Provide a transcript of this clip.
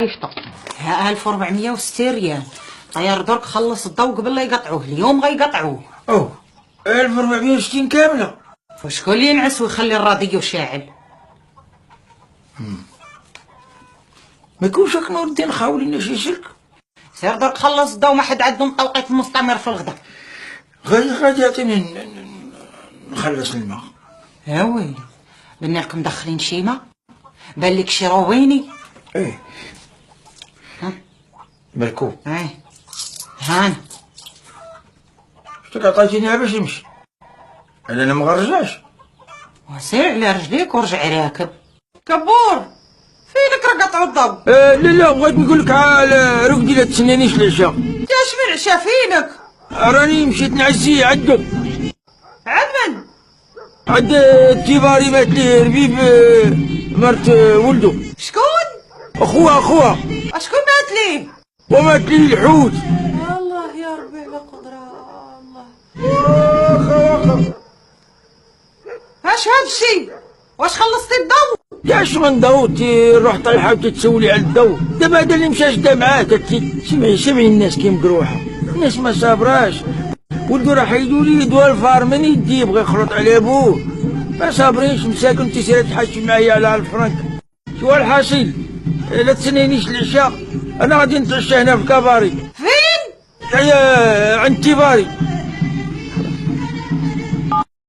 يشطب 1460 ريال. طيار درك خلص الضوء قبل لا يقطعوه، اليوم غيقطعوه. اوه 1460 كاملة. وشكون اللي ينعس ويخلي الراديو شاعل؟ ما يكونش راك نور الدين خاولي لنا شي شرك. سير درك خلص الضوء، ما حد عندهم توقيت مستمر في الغدا. غادي يعطيني نخلص الماء. يا ويلي، بنا لكم مدخلين شيمة؟ بان لك شي رويني؟ ايه ها مركوب. ايه هانا شتك عطيتينيها باش نمشي، انا مغرجاش. وسير على رجليك ورجع راكب. كبور فينك راه قطعوا الضوء؟ لا بغيت نقول لك على رقدي لا تسنانيش العشاء. جاش من العشاء فينك؟ راني مشيت نعزي عندو. عند من؟ عند التيباري مات ليه ربيب مرت ولدو. شكون؟ اخوها اشكون مات ليه؟ ومات ليه الحوت. الله يا ربي على قدرة الله. اش هاد الشي؟ واش خلصتي الضوء؟ ياش من ضوتي روح طالحه وتتسولي على الضو. دابا هذا اللي مشى شدا معاه سمعي الناس كي مقروحه، الناس ما صابراش. ولدو راه حيدو ليه دوا الفار من يديه بغى يخلط على بوه، ما صابرينش مساكن. تيسير تحاشي معايا على الفرنك. شو الحاصل؟ لا تسنينيش العشاء، انا غادي نتعشى هنا في كباري. فين؟ عند تيباري.